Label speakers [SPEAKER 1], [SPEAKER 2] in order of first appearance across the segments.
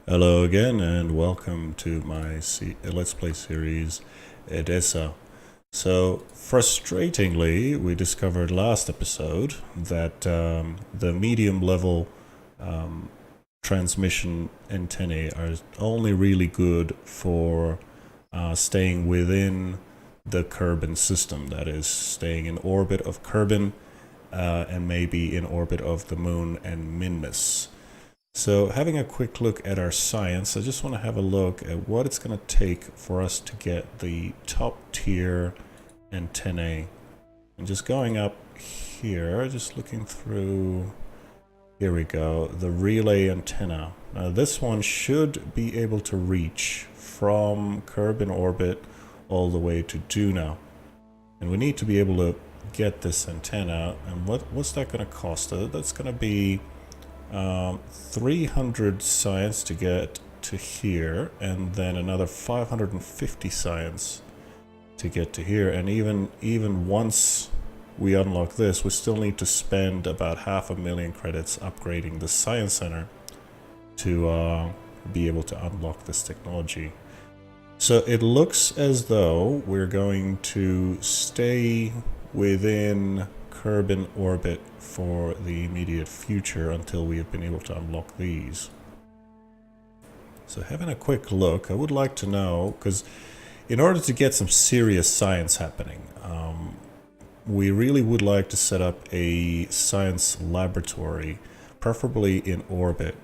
[SPEAKER 1] Hello again, and welcome to my Let's Play series, Edessa. So, frustratingly, we discovered last episode that the medium level transmission antennae are only really good for staying within the Kerbin system, that is, staying in orbit of Kerbin and maybe in orbit of the Moon and Minmus. So having a quick look at our science, I just want to have a look at what it's going to take for us to get the top tier antennae. And just going up here, just looking through, here we go, the relay antenna. Now this one should be able to reach from Kerbin orbit all the way to Juno. And we need to be able to get this antenna. And what's that going to cost? That's going to be 300 science to get to here, and then another 550 science to get to here. And even once we unlock this, we still need to spend about 500,000 credits upgrading the science center to be able to unlock this technology. So it looks as though we're going to stay within Kerbin orbit for the immediate future until we have been able to unlock these. So having a quick look, I would like to know, because in order to get some serious science happening, we really would like to set up a science laboratory, preferably in orbit,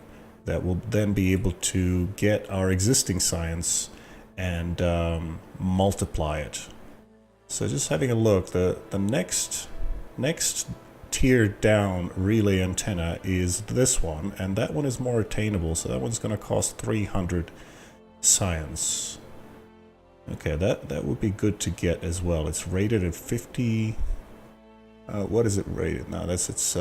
[SPEAKER 1] that will then be able to get our existing science and multiply it. So just having a look, the next tier down relay antenna is this one, and that one is more attainable, so that one's going to cost 300 science. Okay, that would be good to get as well. It's rated at 50. What is it rated? No, that's its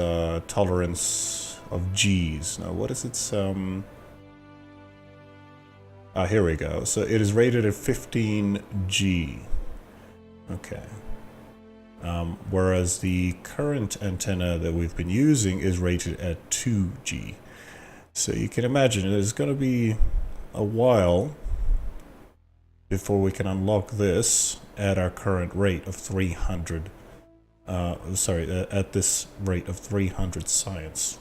[SPEAKER 1] tolerance of G's. Now, what is its here we go. So it is rated at 15G. Okay. Whereas the current antenna that we've been using is rated at 2G. So you can imagine it's going to be a while before we can unlock this at our current rate of 300. At this rate of 300 science.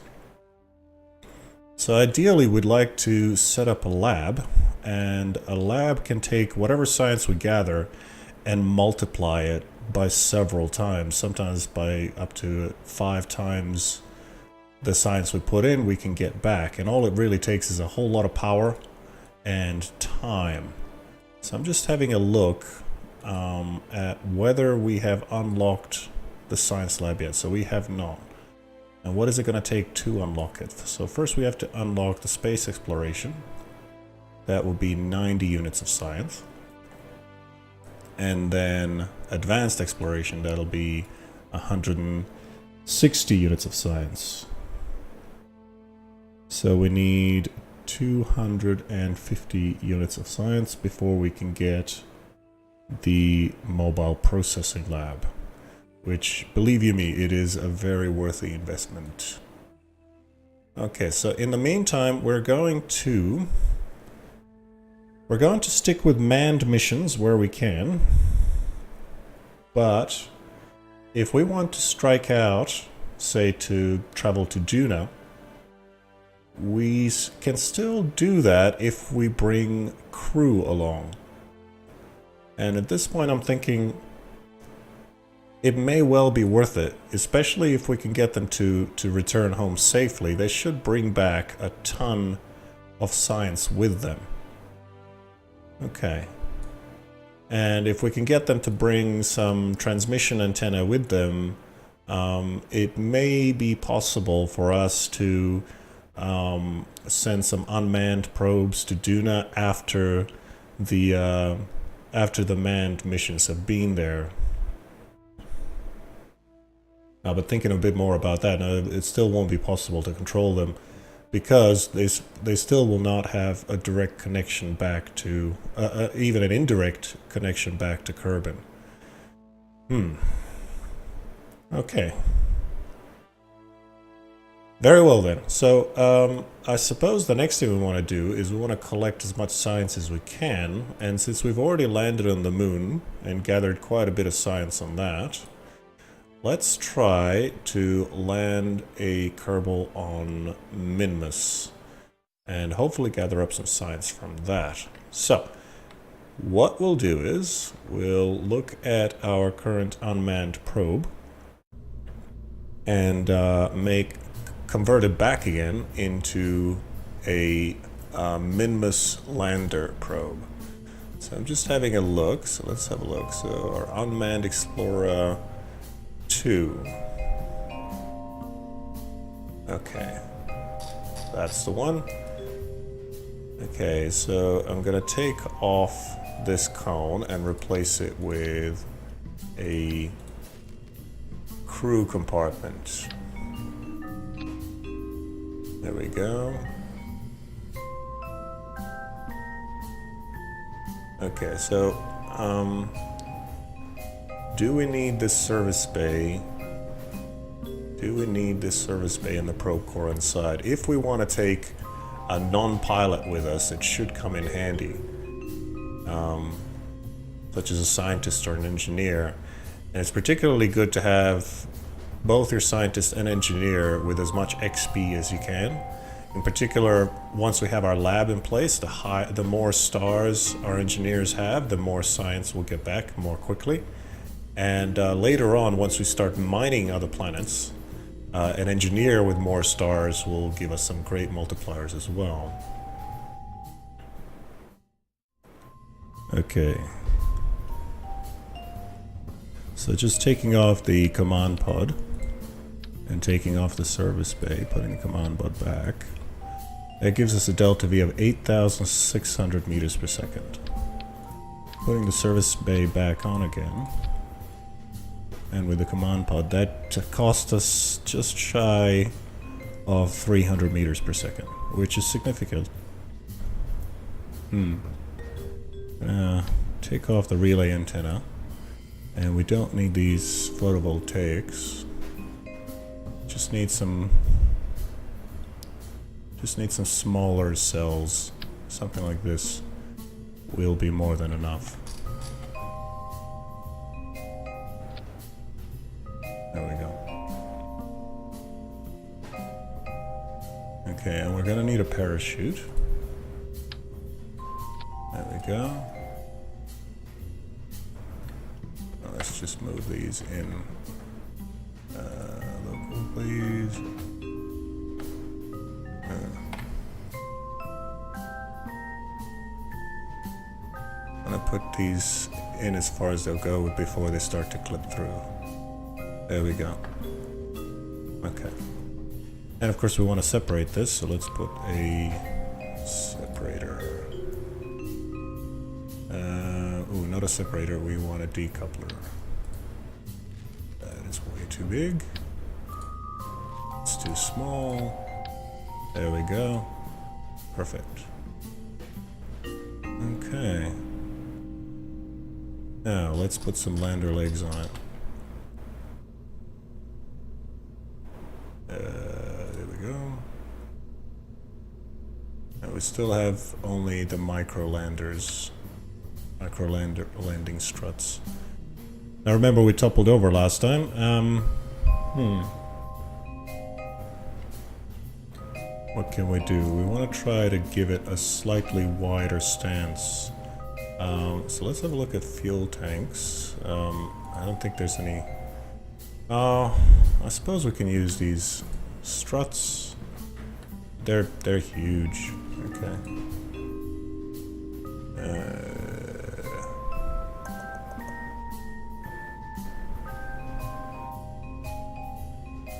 [SPEAKER 1] So ideally we'd like to set up a lab, and a lab can take whatever science we gather and multiply it by several times, sometimes by up to 5 times the science we put in we can get back, and all it really takes is a whole lot of power and time. So I'm just having a look at whether we have unlocked the science lab yet. So we have not. And what is it going to take to unlock it? So first we have to unlock the space exploration. That will be 90 units of science. And then advanced exploration, that'll be 160 units of science. So we need 250 units of science before we can get the mobile processing lab, which, believe you me, it is a very worthy investment. Okay, so in the meantime, we're going to stick with manned missions where we can, but if we want to strike out, say to travel to Juno, we can still do that if we bring crew along. And at this point I'm thinking it may well be worth it, especially if we can get them to return home safely. They should bring back a ton of science with them. Okay. And if we can get them to bring some transmission antenna with them, it may be possible for us to send some unmanned probes to Duna after the manned missions have been there. But thinking a bit more about that, it still won't be possible to control them, because they still will not have a direct connection back to, even an indirect connection back to Kerbin. Okay. Very well then. So I suppose the next thing we want to do is we want to collect as much science as we can. And since we've already landed on the moon and gathered quite a bit of science on that, let's try to land a Kerbal on Minmus and hopefully gather up some science from that. So what we'll do is we'll look at our current unmanned probe and convert it back again into a Minmus lander probe. So I'm just having a look. So let's have a look. So our unmanned Explorer 2. Okay, that's the one. Okay, so I'm gonna take off this cone and replace it with a crew compartment. There we go. Okay, so do we need this service bay? Do we need this service bay in the probe core inside? If we want to take a non-pilot with us, it should come in handy, such as a scientist or an engineer. And it's particularly good to have both your scientist and engineer with as much XP as you can. In particular, once we have our lab in place, the more stars our engineers have, the more science we'll get back more quickly. And later on, once we start mining other planets, an engineer with more stars will give us some great multipliers as well. Okay. So just taking off the command pod and taking off the service bay, putting the command pod back. That gives us a delta V of 8,600 meters per second. Putting the service bay back on again. And with the command pod, that cost us just shy of 300 meters per second, which is significant. Take off the relay antenna. And we don't need these photovoltaics. Just need some smaller cells. Something like this will be more than enough. There we go. Okay, and we're gonna need a parachute. There we go. Now let's just move these in. Local, please. I'm gonna put these in as far as they'll go before they start to clip through. There we go. Okay. And of course we want to separate this, so let's put a separator. Ooh, not a separator, we want a decoupler. That is way too big. It's too small. There we go. Perfect. Okay. Now let's put some lander legs on it. There we go. Now we still have only the micro landing struts. Now remember we toppled over last time. What can we do? We want to try to give it a slightly wider stance. So let's have a look at fuel tanks. I don't think there's any... I suppose we can use these struts. They're huge. Okay.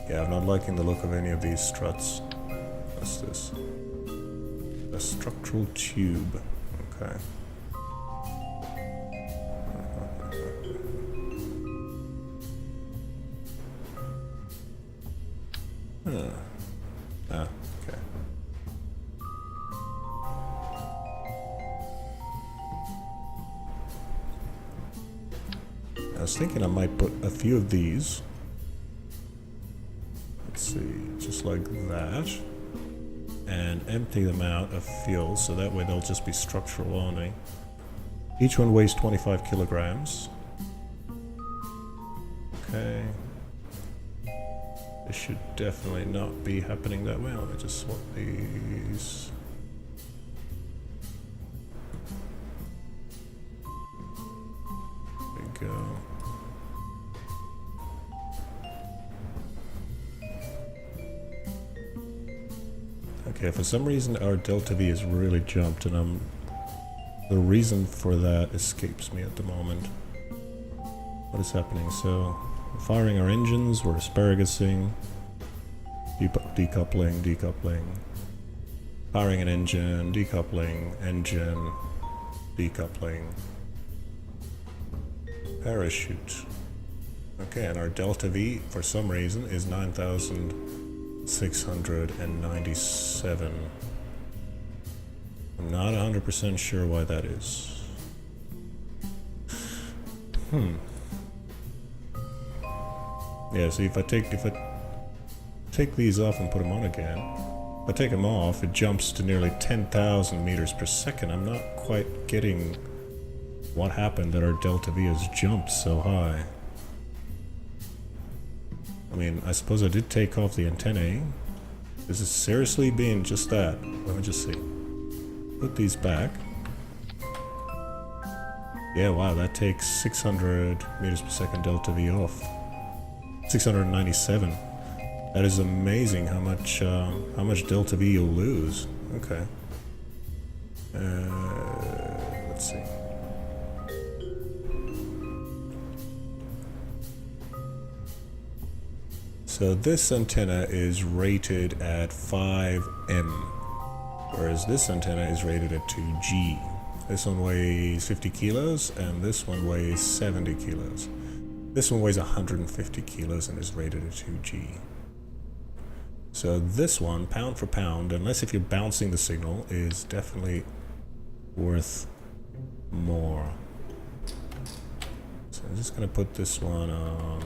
[SPEAKER 1] Yeah, I'm not liking the look of any of these struts. What's this? A structural tube. Okay. Okay. I was thinking I might put a few of these. Let's see, just like that. And empty them out of fuel, so that way they'll just be structural only. Each one weighs 25 kilograms. Okay. This should definitely not be happening that way. Let me just swap these. There we go. Okay, for some reason our delta V has really jumped, and the reason for that escapes me at the moment. What is happening? So, we're firing our engines, we're asparagusing, decoupling, firing an engine, decoupling, parachute. Okay, and our delta V, for some reason, is 9,697. I'm not 100% sure why that is. Yeah, see, if I take these off and put them on again, if I take them off, it jumps to nearly 10,000 meters per second. I'm not quite getting what happened that our delta V has jumped so high. I mean, I suppose I did take off the antennae. This is seriously being just that. Let me just see. Put these back. Yeah, wow, that takes 600 meters per second delta V off. 697. That is amazing how much delta V you'll lose. Okay. Let's see. So this antenna is rated at 5M, whereas this antenna is rated at 2G. This one weighs 50 kilos, and this one weighs 70 kilos. This one weighs 150 kilos and is rated at 2G. So this one, pound for pound, unless if you're bouncing the signal, is definitely worth more. So I'm just going to put this one on,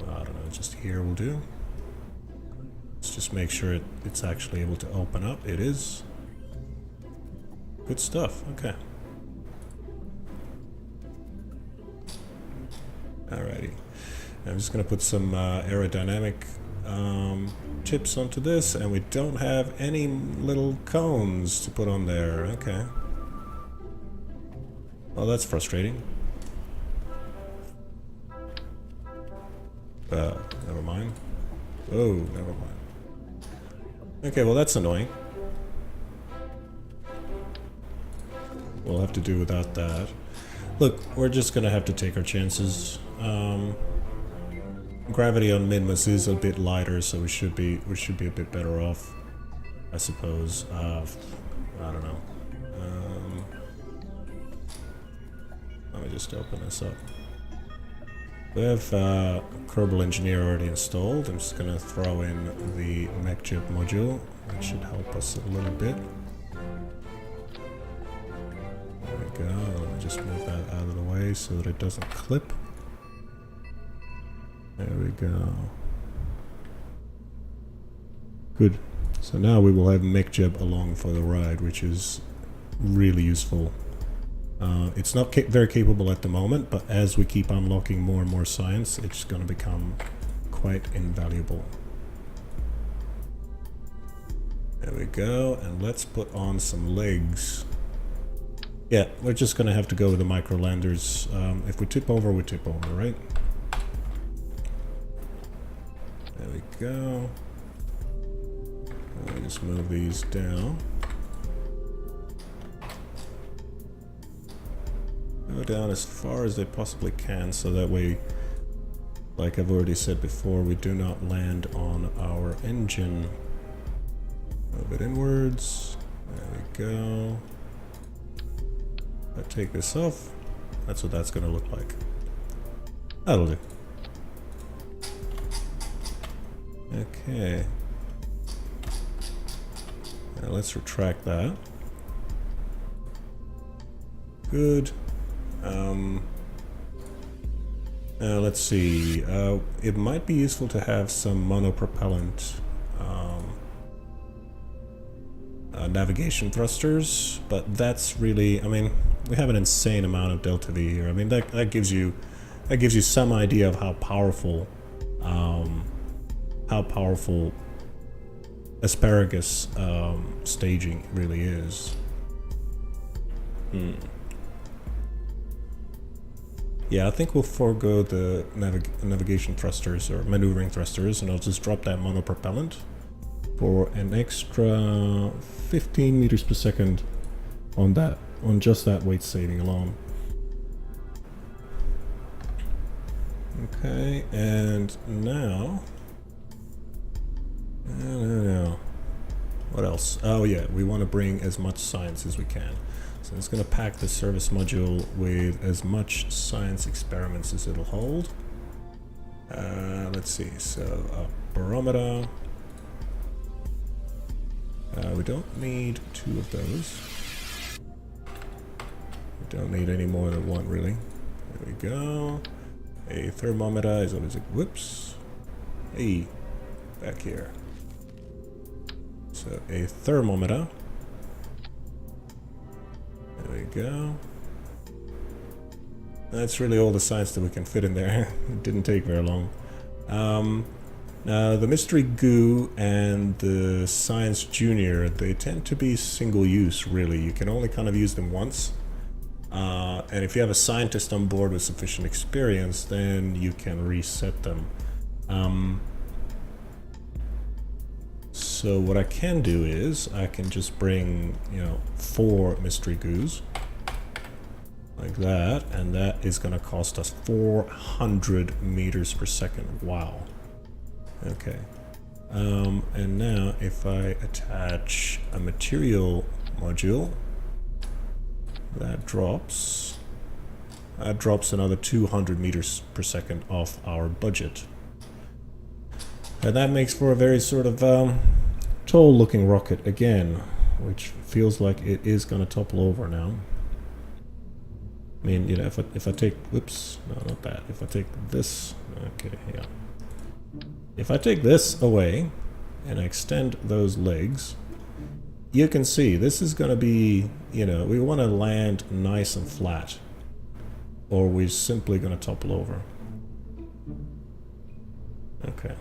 [SPEAKER 1] I don't know, just here will do. Let's just make sure it's actually able to open up. It is. Good stuff, okay. Alrighty. I'm just going to put some aerodynamic tips onto this, and we don't have any little cones to put on there. Okay. Well, that's frustrating. Never mind. Oh, never mind. Okay, well that's annoying. We'll have to do without that. Look, we're just gonna have to take our chances. Gravity on Minmus is a bit lighter, so we should be a bit better off, I suppose. I don't know. Let me just open this up. We have Kerbal Engineer already installed. I'm just gonna throw in the MechJib module. That should help us a little bit. There we go. Let me just move that out of the way so that it doesn't clip. There we go. Good. So now we will have MechJib along for the ride, which is really useful. It's not very capable at the moment, but as we keep unlocking more and more science, it's going to become quite invaluable. There we go, and let's put on some legs. Yeah, we're just going to have to go with the micro landers. If we tip over, we tip over, right? There we go. Let me just move these down. Go down as far as they possibly can, so that way, like I've already said before, we do not land on our engine. Move it inwards. There we go. If I take this off, that's what that's going to look like. That'll do. Okay. Now let's retract that. Good. Let's see. It might be useful to have some monopropellant navigation thrusters, but that's really, I mean, we have an insane amount of delta V here. I mean, that gives you some idea of how powerful asparagus staging really is. Yeah, I think we'll forego the navigation thrusters or maneuvering thrusters, and I'll just drop that monopropellant for an extra 15 meters per second on just that weight saving alone. Okay, and now, what else? Oh yeah, we want to bring as much science as we can. So it's going to pack the service module with as much science experiments as it'll hold. Let's see, so a barometer. We don't need 2 of those. We don't need any more than 1, really. There we go. A thermometer is always a... Whoops. Hey, back here. So a thermometer. There we go. That's really all the science that we can fit in there. It didn't take very long. Now, the Mystery Goo and the Science Junior, they tend to be single use, really. You can only kind of use them once. And if you have a scientist on board with sufficient experience, then you can reset them. So what I can do is I can just bring, 4 Mystery Goos. Like that, and that is going to cost us 400 meters per second. Wow. Okay. And now if I attach a material module, that drops another 200 meters per second off our budget. And that makes for a very sort of tall looking rocket again, which feels like it is going to topple over now. I mean, if I take, whoops, no, not that. If I take this, okay, yeah. If I take this away and I extend those legs, you can see this is going to be, we want to land nice and flat, or we're simply going to topple over. Okay.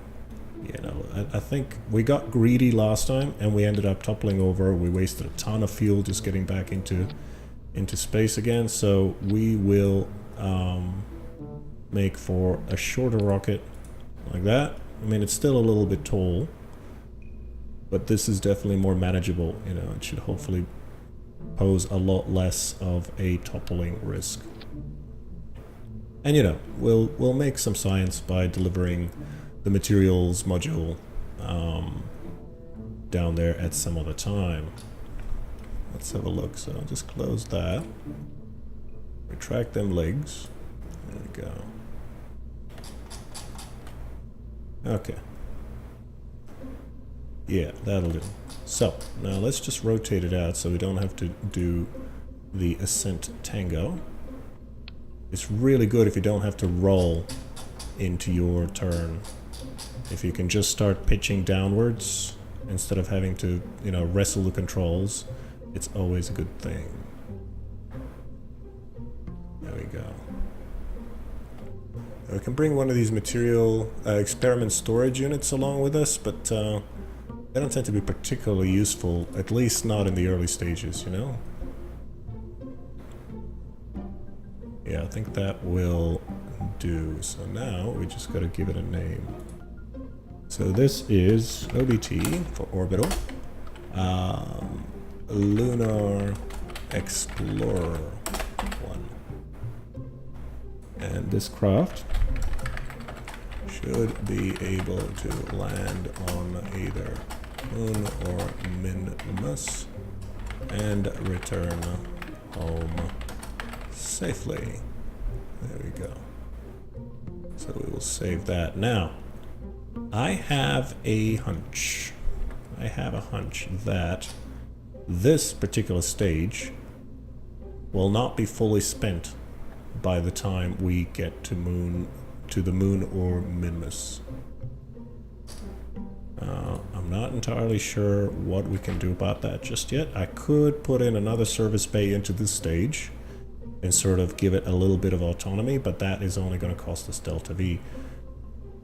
[SPEAKER 1] I think we got greedy last time and we ended up toppling over. We wasted a ton of fuel just getting back into space again, so we will make for a shorter rocket like that. I mean, it's still a little bit tall, but this is definitely more manageable. It should hopefully pose a lot less of a toppling risk. And we'll make some science by delivering the materials module down there at some other time. Let's have a look. So I'll just close that. Retract them legs. There we go. Okay. Yeah, that'll do. So now let's just rotate it out so we don't have to do the ascent tango. It's really good if you don't have to roll into your turn. If you can just start pitching downwards instead of having to, wrestle the controls, it's always a good thing. There we go. We can bring one of these material experiment storage units along with us, but they don't tend to be particularly useful, at least not in the early stages, Yeah, I think that will do. So now we just got to give it a name. So this is OBT for orbital. Lunar Explorer 1. And this craft should be able to land on either Moon or Minmus and return home safely. There we go. So we will save that. Now, I have a hunch. That this particular stage will not be fully spent by the time we get to the moon or Minmus. I'm I'm not entirely sure what we can do about that just yet. I could put in another service bay into this stage and sort of give it a little bit of autonomy, but that is only going to cost us delta V.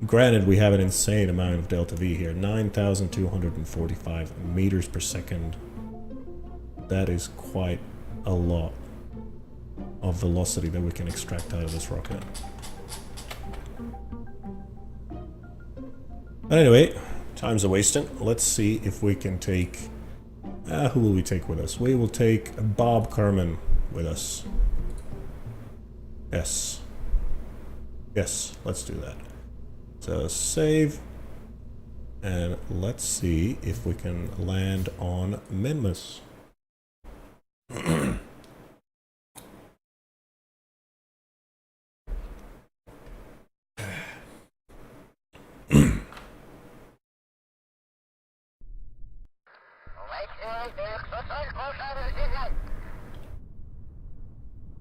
[SPEAKER 1] Granted, we have an insane amount of delta V here, 9,245 meters per second. That is quite a lot of velocity that we can extract out of this rocket. But anyway, time's a wasting. Let's see if we can take... who will we take with us? We will take Bob Carmen with us. Yes. Yes, let's do that. So save. And let's see if we can land on Minmus.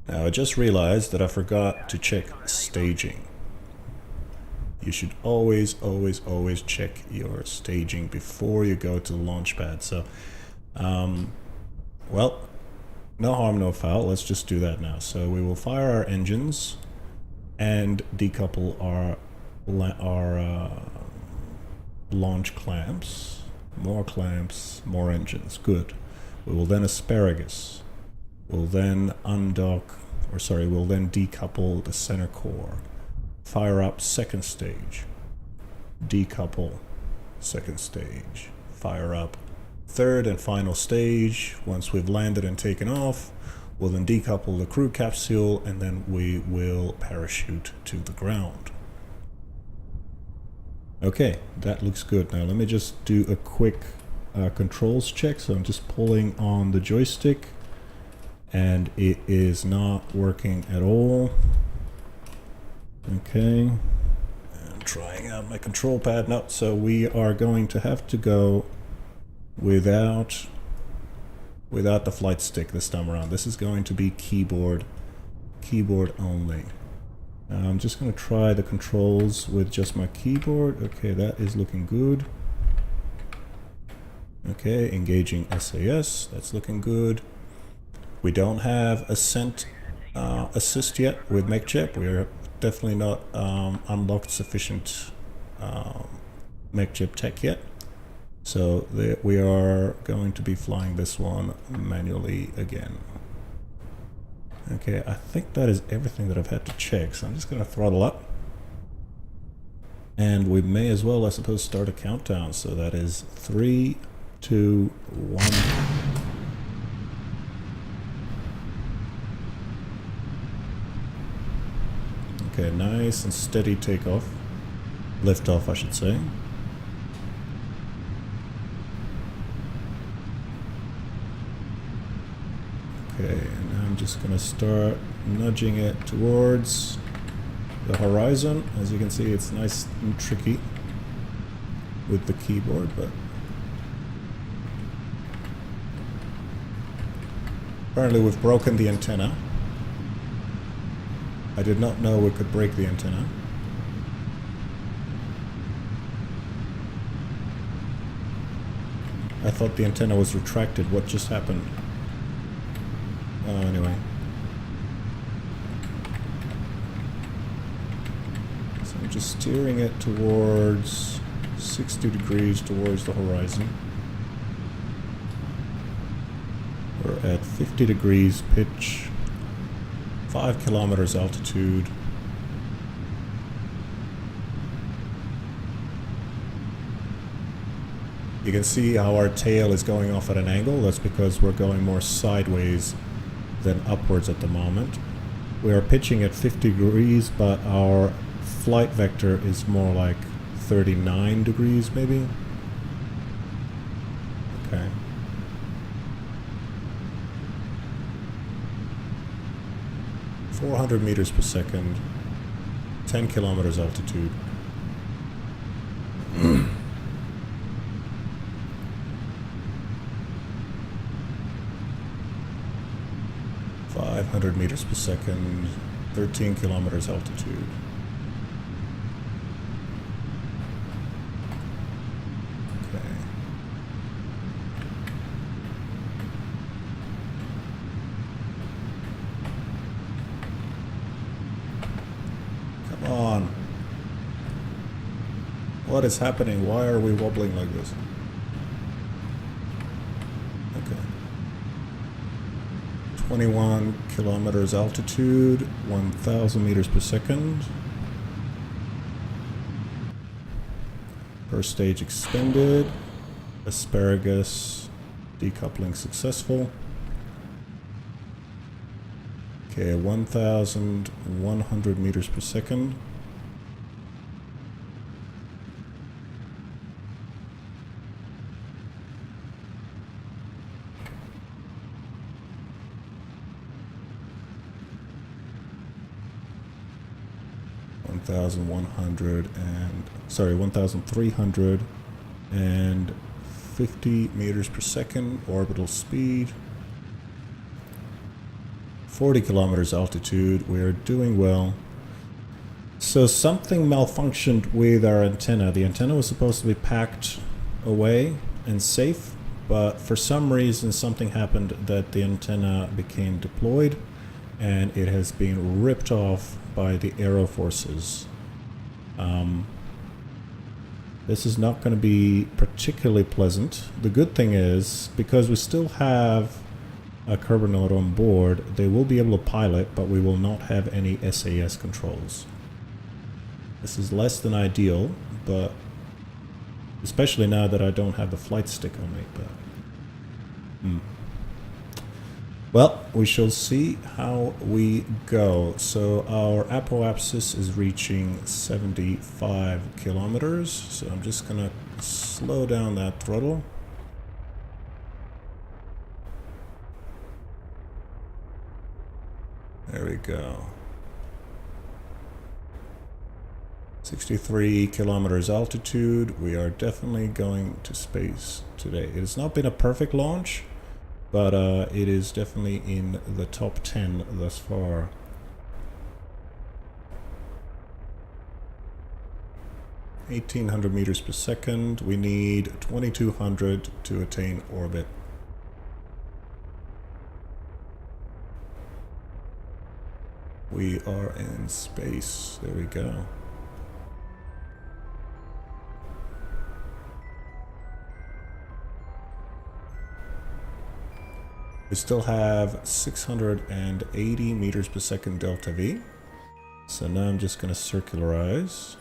[SPEAKER 1] Now I just realized that I forgot to check staging. You should always check your staging before you go to the launch pad. So, well, no harm, no foul. Let's just do that now. So we will fire our engines and decouple our launch clamps. More engines. Good. We will then asparagus. We'll then undock, or sorry, we'll then decouple the center core. Fire up second stage. Decouple second stage. Fire up third and final stage. Once we've landed and taken off, we'll then decouple the crew capsule and then we will parachute to the ground. Okay, that looks good. Now let me just do a quick controls check. So I'm just pulling on the joystick and it is not working at all. Okay, I'm trying out my control pad now. So we are going to have to go without the flight stick this time around. This is going to be keyboard only. Now I'm just going to try the controls with just my keyboard. Okay, that is looking good. Okay, engaging SAS, that's looking good. We don't have ascent assist yet with MechJet. We're definitely not unlocked sufficient MechJet tech yet. So we are going to be flying this one manually again. Okay, I think that is everything that I've had to check. So I'm just going to throttle up. And we may as well, I suppose, start a countdown. So that is 3, 2, 1. Okay, nice and steady takeoff. Liftoff, I should say. Okay, and now I'm just gonna start nudging it towards the horizon. As you can see, it's nice and tricky with the keyboard, but apparently we've broken the antenna. I did not know we could break the antenna. I thought the antenna was retracted. What just happened? Anyway. So I'm just steering it towards 60 degrees towards the horizon. We're at 50 degrees pitch. 5 kilometers altitude. You can see how our tail is going off at an angle. That's because we're going more sideways than upwards at the moment. We are pitching at 50 degrees, but our flight vector is more like 39 degrees maybe. Okay. .400 meters per second, 10 kilometers altitude. 500 meters per second, 13 kilometers altitude. Okay. What is happening? Why are we wobbling like this? Okay. 21 kilometers altitude, 1,000 meters per second. First stage expended. Asparagus decoupling successful. Okay, 1,100 meters per second. Sorry, 1,350 meters per second orbital speed. 40 kilometers altitude. We are doing well. So something malfunctioned with our antenna. The antenna was supposed to be packed away and safe, but for some reason something happened that the antenna became deployed and it has been ripped off by the aero forces. This is not going to be particularly pleasant. The good thing is, because we still have a Kerbonaut on board, they will be able to pilot, but we will not have any SAS controls. This is less than ideal, but especially now that I don't have the flight stick on me. But well, we shall see how we go. So our apoapsis is reaching 75 kilometers. So I'm just gonna slow down that throttle. There we go. 63 kilometers altitude. We are definitely going to space today. It has not been a perfect launch, but it is definitely in the top 10 thus far. (1800 meters per second). We need 2200 to attain orbit. We are in space. There we go. We still have 680 meters per second delta V. So now I'm just going to circularize.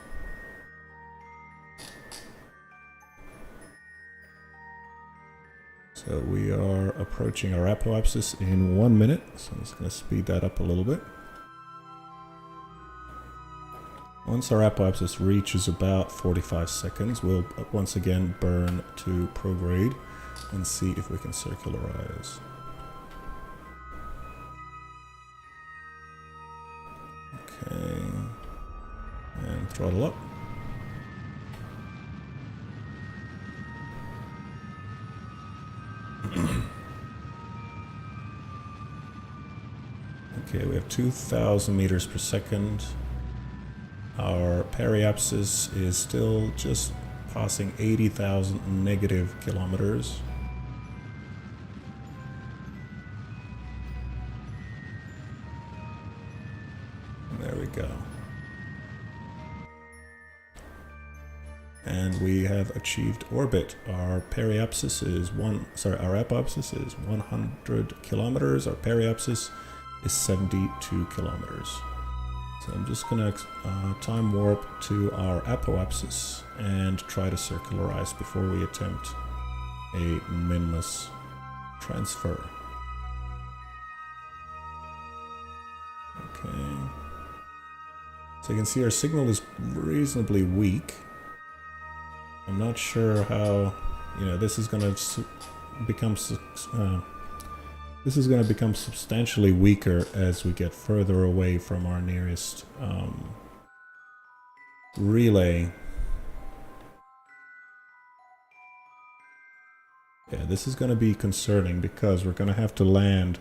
[SPEAKER 1] So we are approaching our apoapsis in 1 minute. So I'm just going to speed that up a little bit. Once our apoapsis reaches about 45 seconds, we'll once again burn to prograde and see if we can circularize. Okay, and throttle up. Okay, we have 2,000 meters per second. Our periapsis is still just passing 80,000 negative kilometers. There we go. And we have achieved orbit. Our periapsis is our apoapsis is 100 kilometers. Our periapsis is 72 kilometers. So I'm just gonna time warp to our apoapsis and try to circularize before we attempt a Minmus transfer. Okay. So you can see our signal is reasonably weak. I'm not sure how, this is going to become substantially weaker as we get further away from our nearest relay. Yeah, this is going to be concerning because we're going to have to land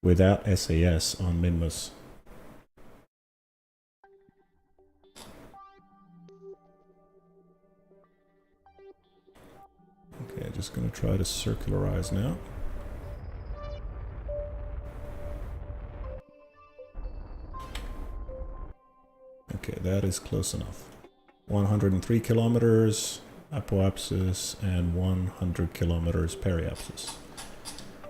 [SPEAKER 1] without SAS on Minmus. Okay, just going to try to circularize now. Okay, that is close enough. 103 kilometers apoapsis, and 100 kilometers periapsis.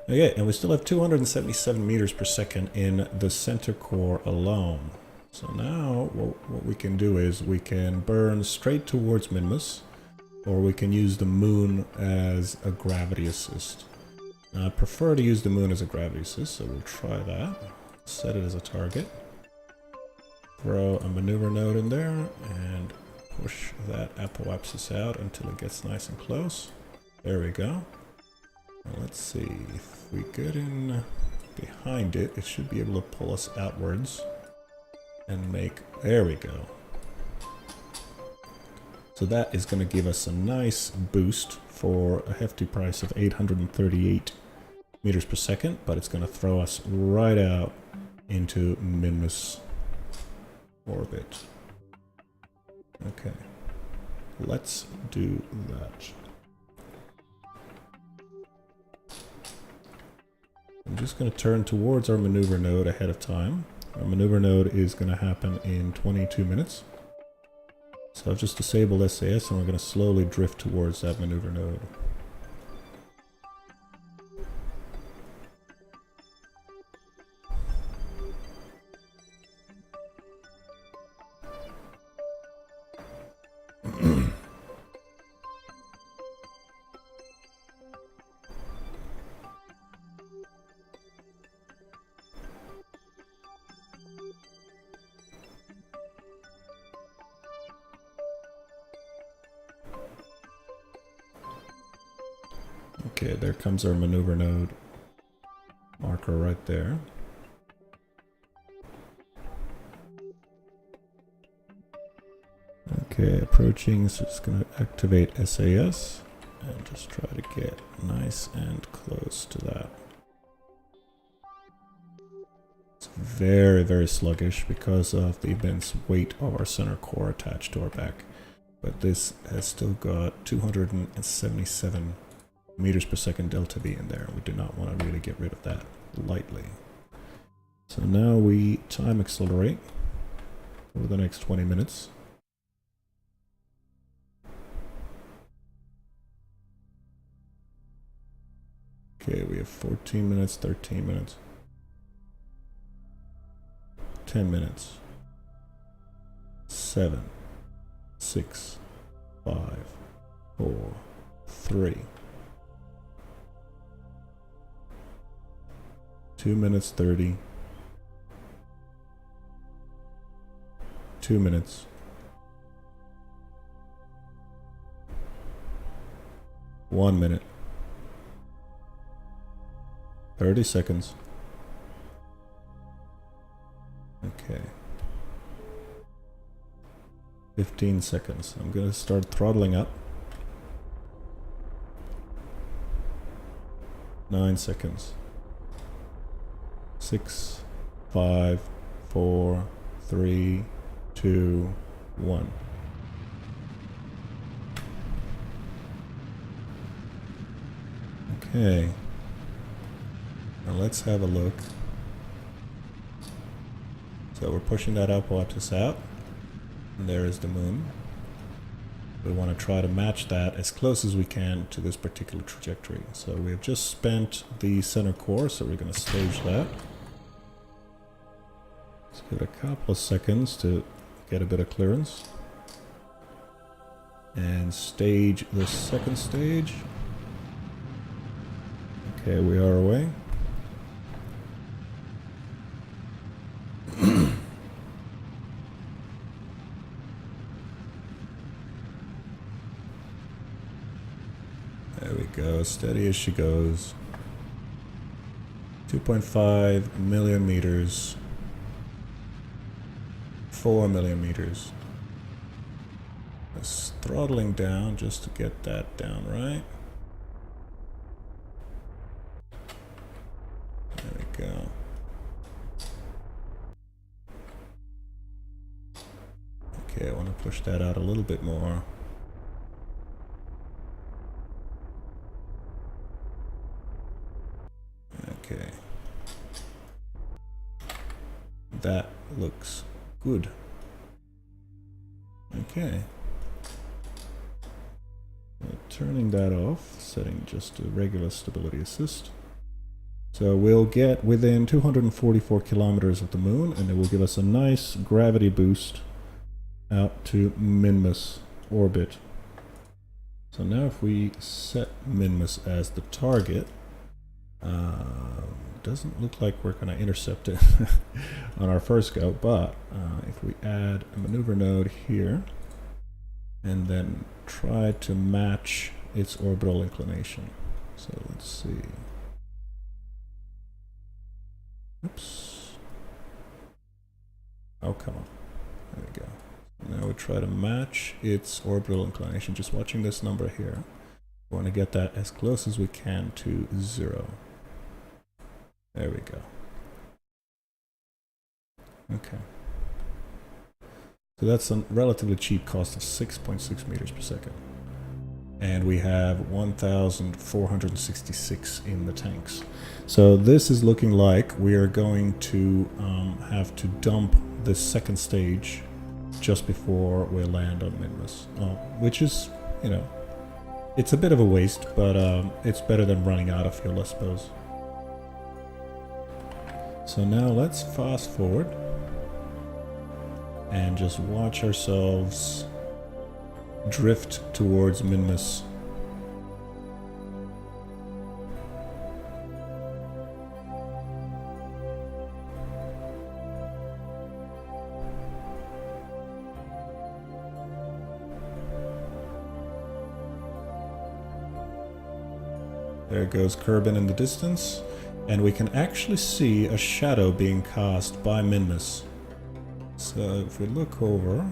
[SPEAKER 1] Okay, and we still have 277 meters per second in the center core alone. So now what we can do is we can burn straight towards Minmus, or we can use the moon as a gravity assist. Now, I prefer to use the moon as a gravity assist, so we'll try that. Set it as a target. Throw a maneuver node in there, and push that apoapsis out until it gets nice and close. There we go. Now let's see, if we get in behind it, it should be able to pull us outwards and make, there we go. So that is going to give us a nice boost for a hefty price of 838 meters per second, but it's going to throw us right out into Minmus orbit. Okay, let's do that. I'm just going to turn towards our maneuver node ahead of time. Our maneuver node is going to happen in 22 minutes. So I've just disabled SAS and we're going to slowly drift towards that maneuver node. Okay, there comes our maneuver node marker right there. Okay, approaching, so it's going to activate SAS and just try to get nice and close to that. It's very, very sluggish because of the immense weight of our center core attached to our back. But this has still got 277 meters per second delta V in there. We do not want to really get rid of that lightly. So now we time accelerate for the next 20 minutes. Okay, we have 14 minutes, 13 minutes, 10 minutes, 7, 6, 5, 4, 3, 2 minutes 30, 2 minutes, 1 minute, 30 seconds. Okay. 15 seconds. I'm going to start throttling up. 9 seconds. 6, 5, 4, 3, 2, 1. Okay. Now let's have a look. So we're pushing that apoapsis out. And there is the moon. We want to try to match that as close as we can to this particular trajectory. So we have just spent the center core, so we're going to stage that. Let's give it a couple of seconds to get a bit of clearance. And stage the second stage. Okay, we are away. There we go, steady as she goes. 2.5 million meters. 4 million meters. Just throttling down just to get that down right. There we go. Okay, I want to push that out a little bit more. Okay. That looks good. Okay. turning that off, setting just a regular stability assist. So we'll get within 244 kilometers of the moon, and it will give us a nice gravity boost out to Minmus orbit. So now if we set Minmus as the target, doesn't look like we're going to intercept it on our first go, but if we add a maneuver node here, and then try to match its orbital inclination. So let's see. Oops. Oh, come on. There we go. Now we try to match its orbital inclination. Just watching this number here. We want to get that as close as we can to 0. There we go. Okay. So that's a relatively cheap cost of 6.6 meters per second. And we have 1,466 in the tanks. So this is looking like we are going to have to dump the second stage just before we land on Minmus. Which is, you know, it's a bit of a waste, but it's better than running out of fuel, I suppose. So now let's fast forward and just watch ourselves drift towards Minmus. There goes Kerbin in the distance, and we can actually see a shadow being cast by Minmus. So if we look over,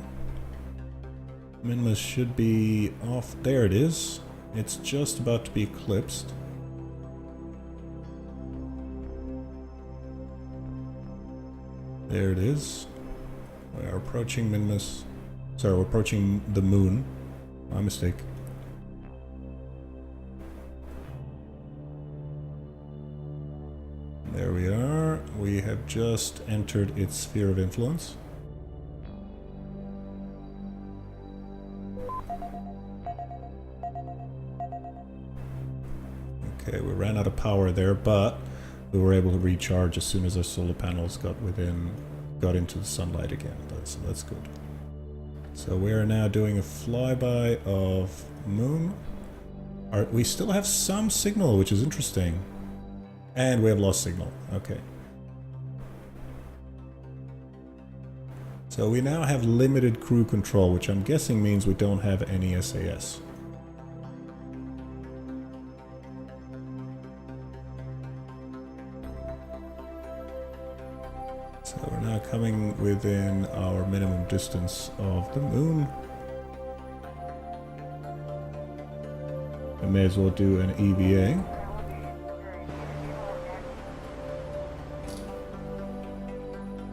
[SPEAKER 1] Minmus should be off. There it is. It's just about to be eclipsed. There it is. We are approaching Minmus. Sorry, we're approaching the moon. My mistake. There we are. We have just entered its sphere of influence. Okay, we ran out of power there, but we were able to recharge as soon as our solar panels got into the sunlight again. That's good. So we are now doing a flyby of moon. We still have some signal, which is interesting. And we have lost signal. Okay. So we now have limited crew control, which I'm guessing means we don't have any SAS. So we're now coming within our minimum distance of the moon. I may as well do an EVA.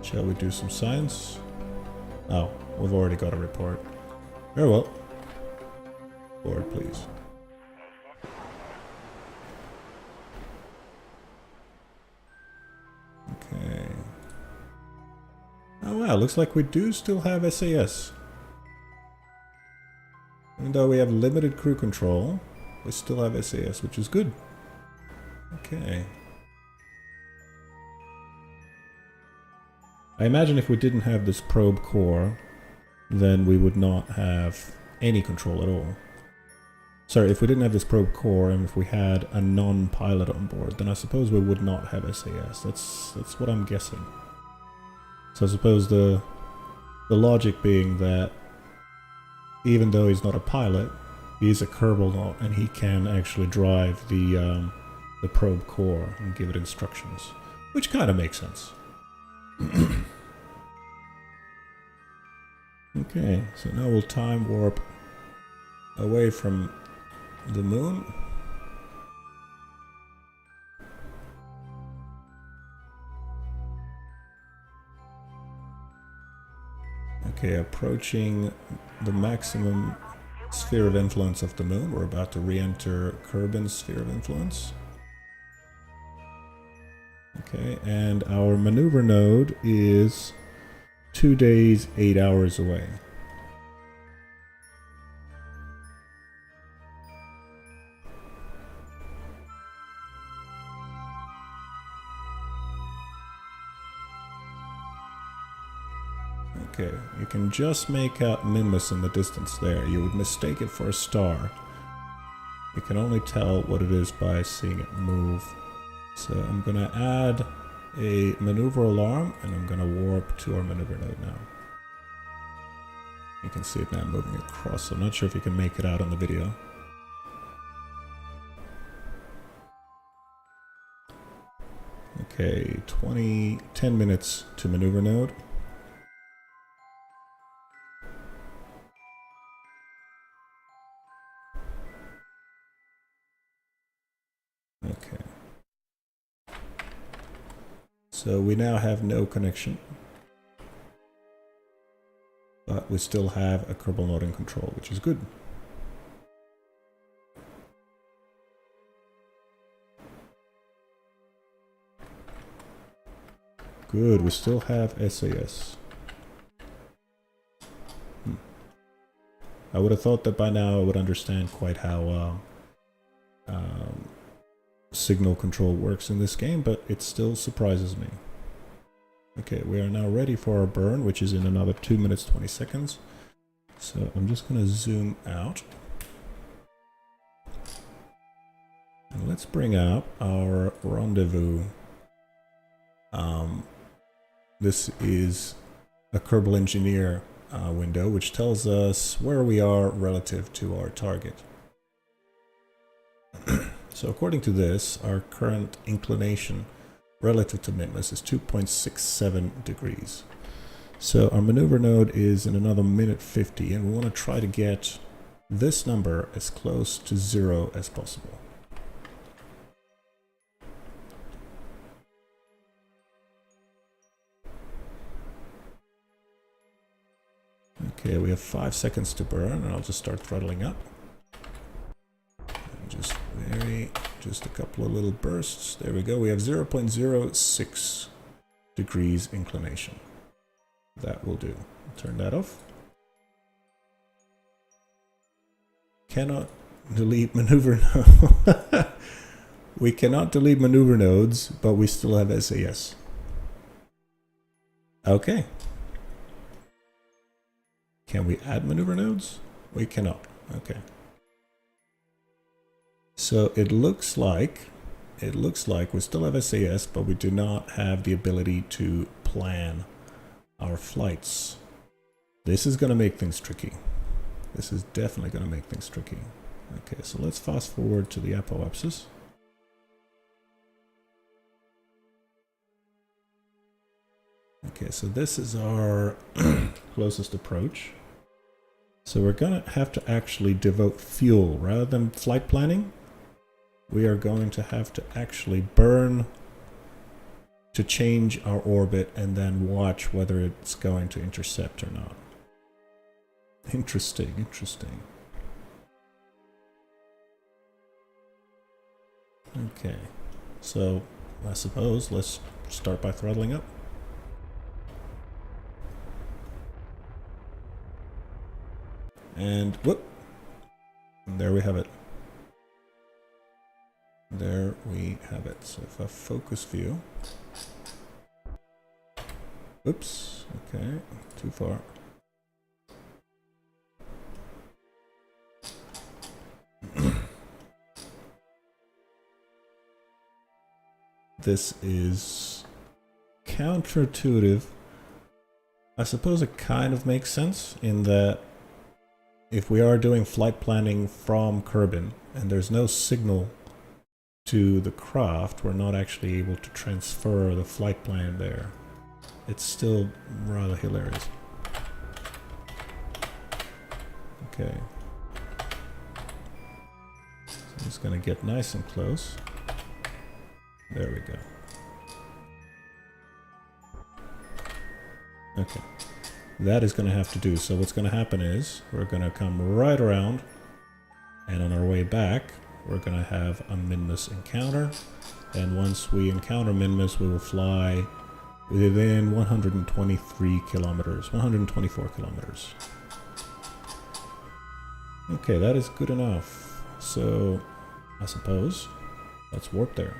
[SPEAKER 1] Shall we do some science? Oh, we've already got a report. Very well. Board, please. Okay. Oh wow, looks like we do still have SAS. Even though we have limited crew control, we still have SAS, which is good. Okay. I imagine if we didn't have this probe core, then we would not have any control at all. Sorry, if we didn't have this probe core and if we had a non-pilot on board, then I suppose we would not have SAS. That's what I'm guessing. So I suppose the logic being that even though he's not a pilot, he's a Kerbal and he can actually drive the probe core and give it instructions, which kind of makes sense. Okay, so now we'll time warp away from the moon. Okay, approaching the maximum sphere of influence of the moon. We're about to re-enter Kerbin's sphere of influence. Okay, and our maneuver node is 2 days, 8 hours away. Okay, you can just make out Minmus in the distance there. You would mistake it for a star. You can only tell what it is by seeing it move. So I'm gonna add a maneuver alarm, and I'm gonna warp to our maneuver node now. You can see it now moving across. I'm not sure if you can make it out on the video. Okay, 10 minutes to maneuver node. Okay. So we now have no connection. But we still have a Kerbal node in control, which is good. Good, we still have SAS. I would have thought that by now I would understand quite how signal control works in this game, but it still surprises me. Okay, we are now ready for our burn, which is in another 2 minutes 20 seconds. So I'm just going to zoom out. And let's bring up our rendezvous. This is a Kerbal Engineer window, which tells us where we are relative to our target. So according to this, our current inclination relative to Minmus is 2.67 degrees. So our maneuver node is in another minute 50, and we want to try to get this number as close to 0 as possible. Okay, we have 5 seconds to burn, and I'll just start throttling up. And just a couple of little bursts. There we go. We have 0.06 degrees inclination. That will do. Turn that off. Cannot delete maneuver node. We cannot delete maneuver nodes, but we still have SAS. Okay. Can we add maneuver nodes? We cannot. Okay. So it looks like we still have SAS, but we do not have the ability to plan our flights. This is going to make things tricky. This is definitely going to make things tricky. Okay, so let's fast forward to the apoapsis. Okay, so this is our closest approach. So we're going to have to actually devote fuel rather than flight planning. We are going to have to actually burn to change our orbit and then watch whether it's going to intercept or not. Interesting, interesting. Okay, so I suppose let's start by throttling up. And whoop! And there we have it. There we have it. So if I focus view. Oops. Okay. Too far. This is counterintuitive. I suppose it kind of makes sense in that if we are doing flight planning from Kerbin and there's no signal to the craft, we're not actually able to transfer the flight plan there. It's still rather hilarious. Okay. So I'm just gonna get nice and close. There we go. Okay. That is going to have to do. So what's going to happen is we're going to come right around, and on our way back we're going to have a Minmus encounter, and once we encounter Minmus we will fly within 123 kilometers, 124 kilometers. Okay, that is good enough. So I suppose let's warp there.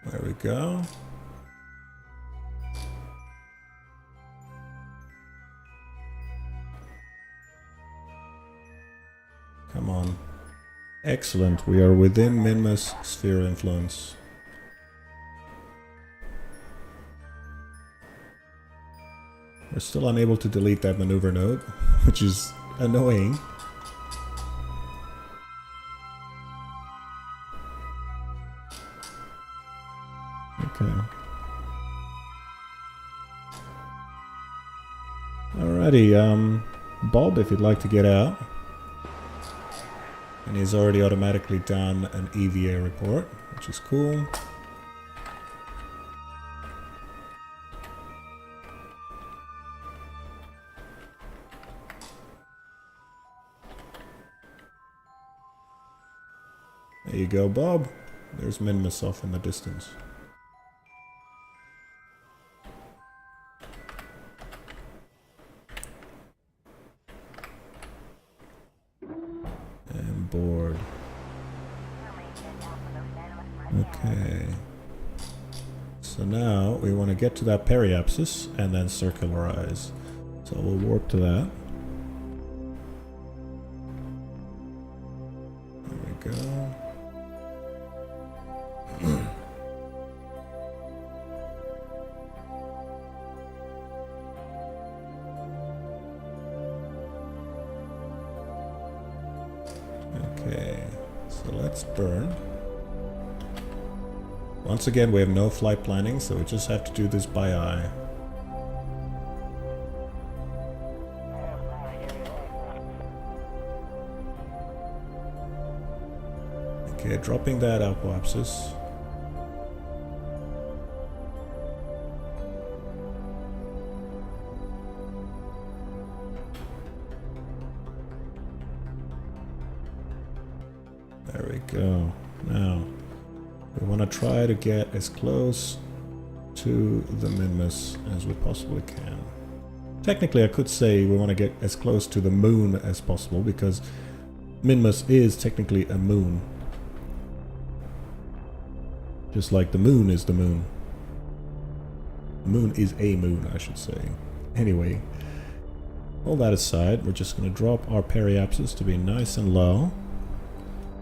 [SPEAKER 1] There we go. Come on. Excellent. We are within Minmus sphere influence. We're still unable to delete that maneuver node, which is annoying. Okay. Alrighty, Bob, if you'd like to get out. And he's already automatically done an EVA report, which is cool. There you go, Bob. There's Minmus off in the distance. And board. Okay. So now we want to get to that periapsis and then circularize. So we'll warp to that. There we go. Okay, so let's burn. Once again, we have no flight planning, so we just have to do this by eye. Okay, dropping that apoapsis. There we go. Now, we want to try to get as close to the Minmus as we possibly can. Technically, I could say we want to get as close to the moon as possible, because Minmus is technically a moon. Just like the moon is the moon. The moon is a moon, I should say. Anyway, all that aside, we're just going to drop our periapsis to be nice and low.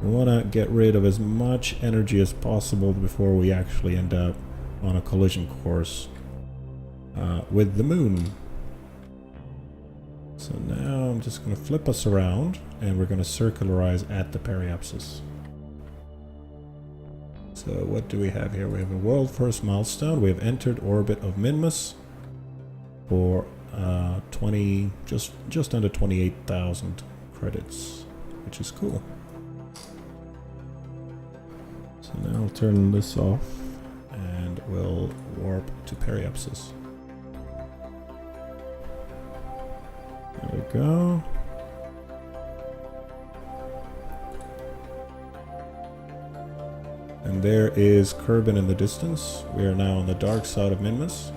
[SPEAKER 1] We want to get rid of as much energy as possible before we actually end up on a collision course with the moon. So now I'm just going to flip us around and we're going to circularize at the periapsis. So what do we have here? We have a world first milestone. We have entered orbit of Minmus for 20, just under 28,000 credits, which is cool. So now I'll turn this off and we'll warp to periapsis. There we go. And there is Kerbin in the distance. We are now on the dark side of Minmus.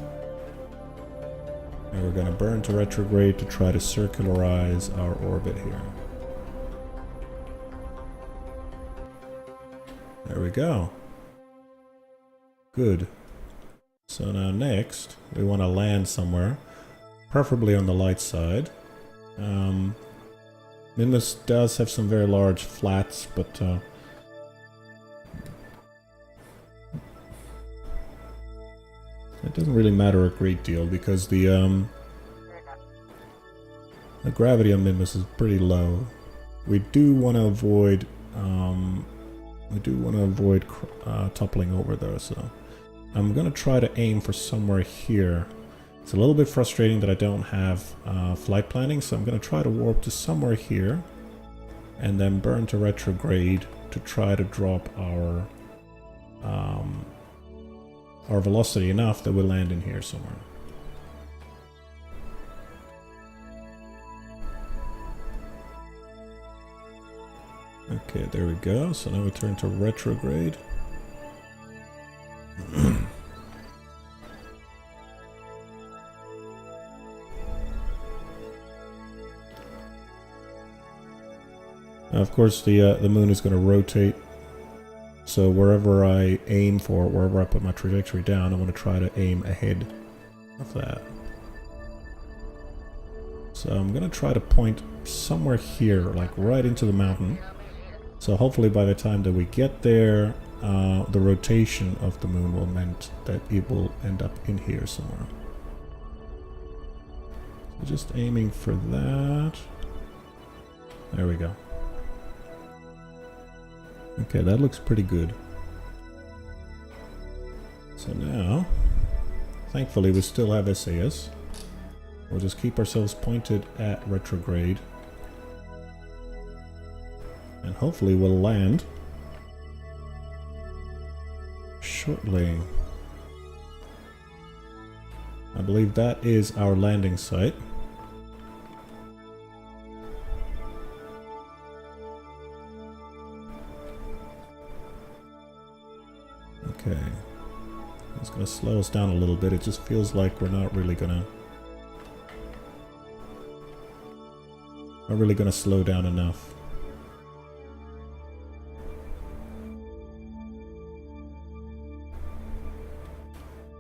[SPEAKER 1] And we're going to burn to retrograde to try to circularize our orbit here. There we go. Good. So now next, we want to land somewhere, preferably on the light side. Minmus does have some very large flats, but it doesn't really matter a great deal because the gravity on Minmus is pretty low. We do want to avoid toppling over though, so I'm gonna try to aim for somewhere here. It's a little bit frustrating that I don't have flight planning, so I'm gonna try to warp to somewhere here and then burn to retrograde to try to drop our velocity enough that we'll land in here somewhere. Okay, there we go. So now we turn to retrograde. Now, of course, the moon is going to rotate So wherever I aim for, wherever I put my trajectory down, I want to try to aim ahead of that. So I'm going to try to point somewhere here, like right into the mountain. So hopefully by the time that we get there, the rotation of the moon will meant that it will end up in here somewhere. So just aiming for that. There we go. Okay, that looks pretty good. So now, thankfully we still have SAS. We'll just keep ourselves pointed at retrograde. And hopefully we'll land shortly. I believe that is our landing site. Okay. It's going to slow us down a little bit. It just feels like we're not really going to slow down enough.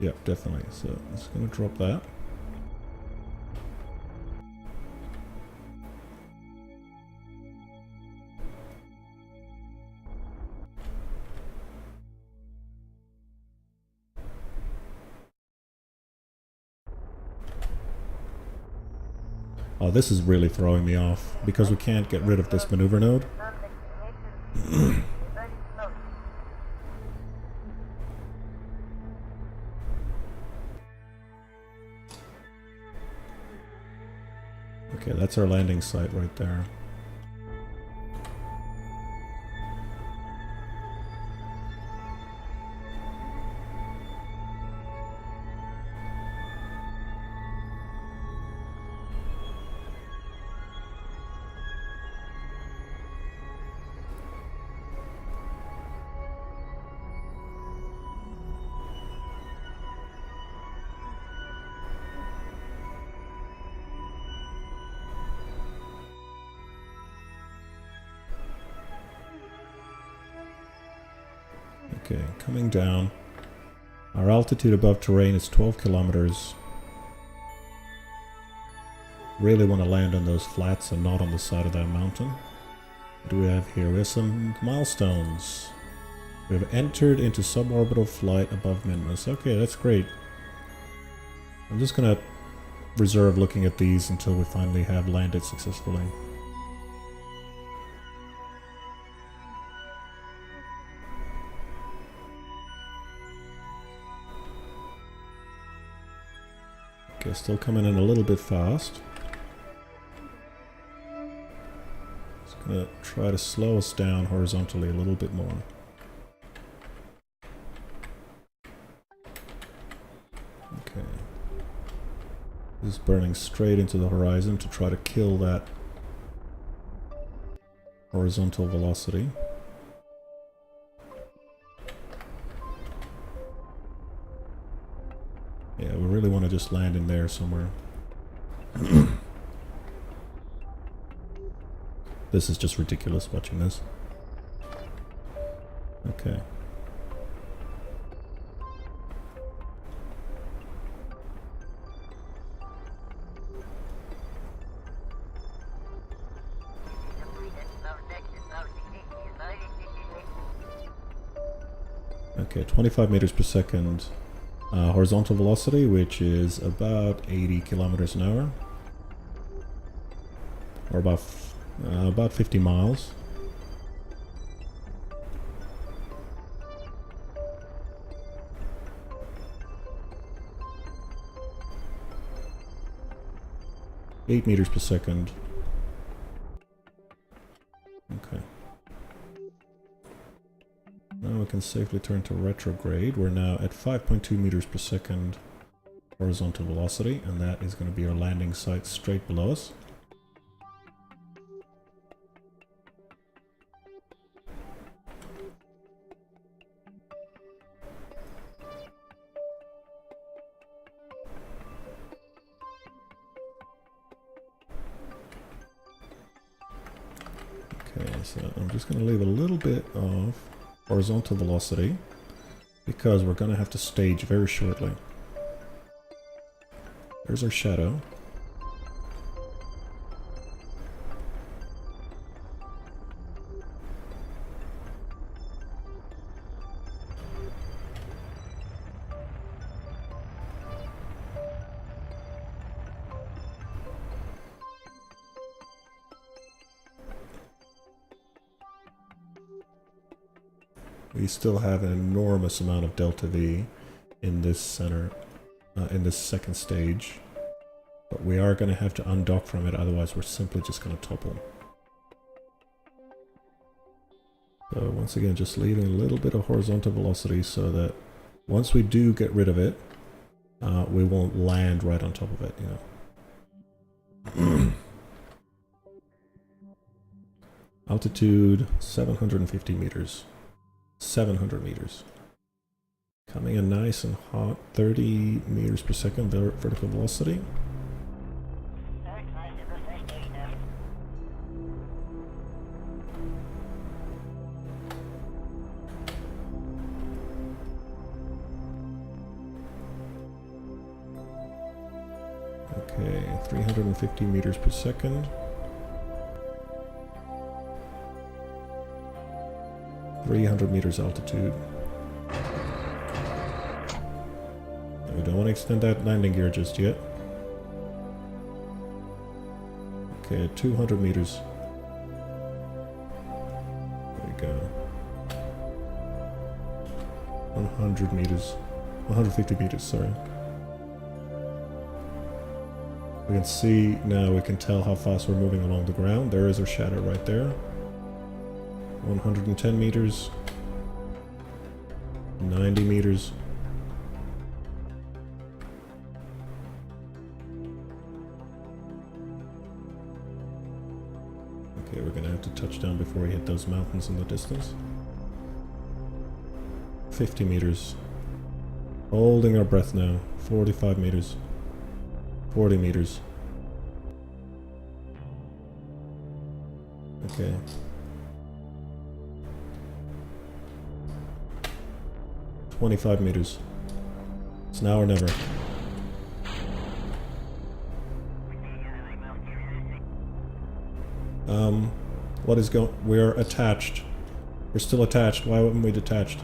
[SPEAKER 1] Yep, definitely. So it's going to drop that. Oh, this is really throwing me off because we can't get rid of this maneuver node. Okay, that's our landing site right there. Okay, coming down. Our altitude above terrain is 12 kilometers. Really want to land on those flats and not on the side of that mountain. What do we have here? We have some milestones. We have entered into suborbital flight above Minmus. Okay, that's great. I'm just gonna reserve looking at these until we finally have landed successfully. Okay, still coming in a little bit fast. Just gonna try to slow us down horizontally a little bit more. Okay. This is burning straight into the horizon to try to kill that horizontal velocity. Yeah, we really want to just land in there somewhere. This is just ridiculous watching this. Okay. Okay, 25 meters per second. Horizontal velocity, which is about 80 kilometers an hour, or about 50 miles. Eight meters per second. Okay. Now we can safely turn to retrograde. We're now at 5.2 meters per second horizontal velocity, and that is going to be our landing site straight below us. Okay, so I'm just going to leave a little bit of horizontal velocity, because we're going to have to stage very shortly. There's our shadow. We still have an enormous amount of delta V in this center, in this second stage. But we are going to have to undock from it, otherwise we're simply just going to topple. So once again, just leaving a little bit of horizontal velocity so that once we do get rid of it, we won't land right on top of it, you know. Altitude 750 meters. 700 meters. Coming in nice and hot, 30 meters per second vertical velocity. Okay, 350 meters per second. 300 meters altitude. We don't want to extend that landing gear just yet. Okay, 200 meters. There we go. 100 meters. 150 meters, sorry. We can see now, we can tell how fast we're moving along the ground. There is our shadow right there. 110 meters. 90 meters. Okay, we're gonna have to touch down before we hit those mountains in the distance. 50 meters. Holding our breath now. 45 meters. 40 meters. Okay. $25 meters. It's now or never. What is going? We're attached. We're still attached. Why wouldn't we detached?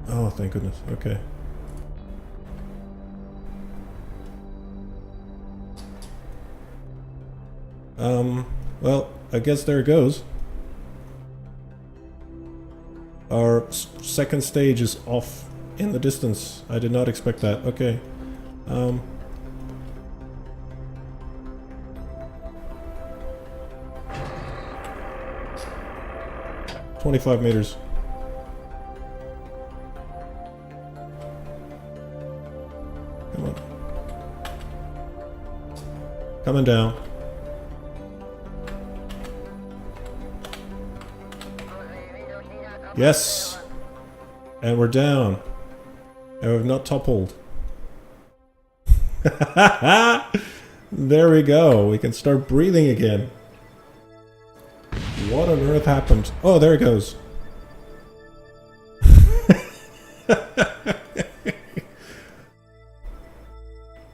[SPEAKER 1] Oh, thank goodness. Okay. Well, I guess there it goes. Our second stage is off in the distance. I did not expect that. Okay. 25 meters. Come on. Coming down. Yes! And we're down. And we've not toppled. There we go. We can start breathing again. What on earth happened? Oh, there it goes.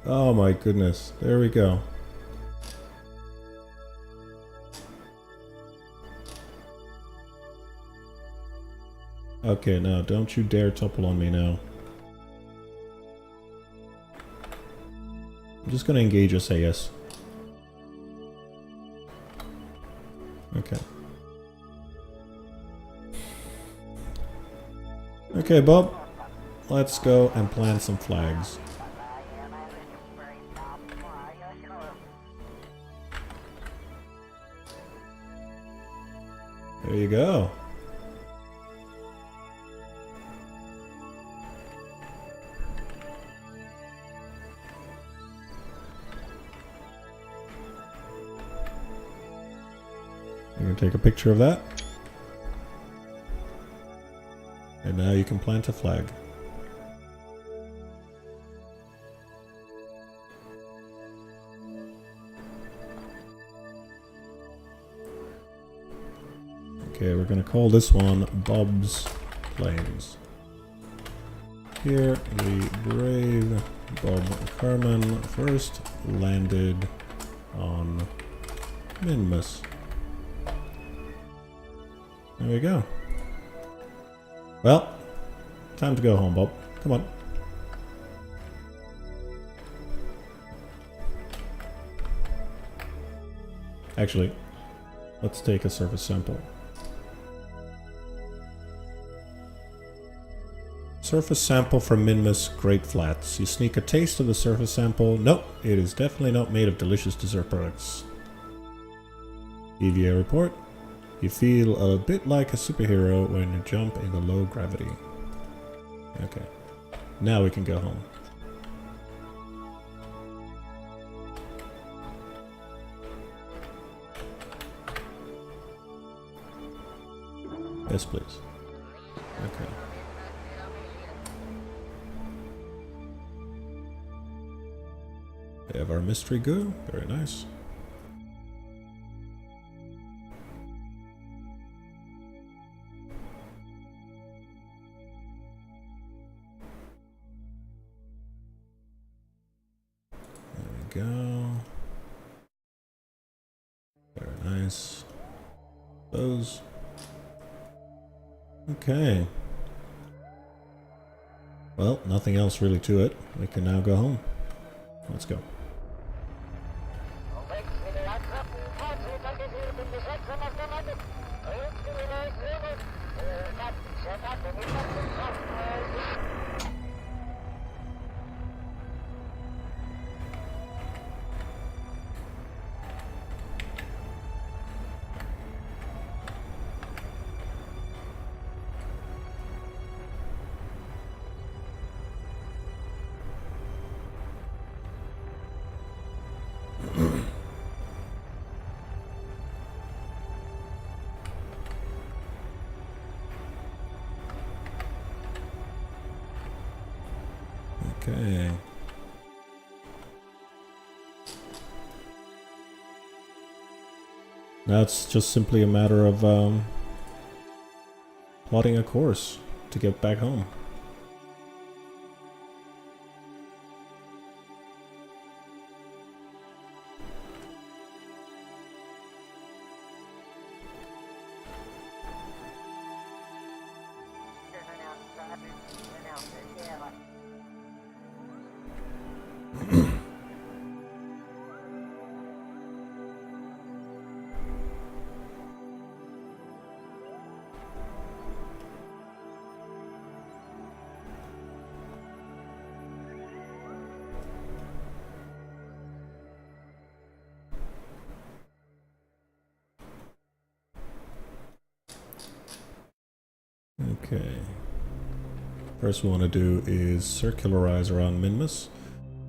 [SPEAKER 1] Oh my goodness. There we go. Okay, now don't you dare topple on me now. I'm just gonna engage SAS. Okay. Okay, Bob. Let's go and plant some flags. There you go. I'm going to take a picture of that. And now you can plant a flag. Okay, we're gonna call this one Bob's Plains. Here, the brave Bob Carman first landed on Minmus. There we go. Well, time to go home, Bob. Come on. Actually, let's take a surface sample. Surface sample from Minmus Great Flats. You sneak a taste of the surface sample. Nope, it is definitely not made of delicious dessert products. EVA report. You feel a bit like a superhero when you jump in the low gravity. Okay. Now we can go home. Yes, please. Okay. We have our mystery goo. Very nice. There we go. Very nice. Those. Okay. Well, nothing else really to it. We can now go home. Let's go. Okay. Now it's just simply a matter of plotting a course to get back home. Okay. First we want to do is circularize around Minmus.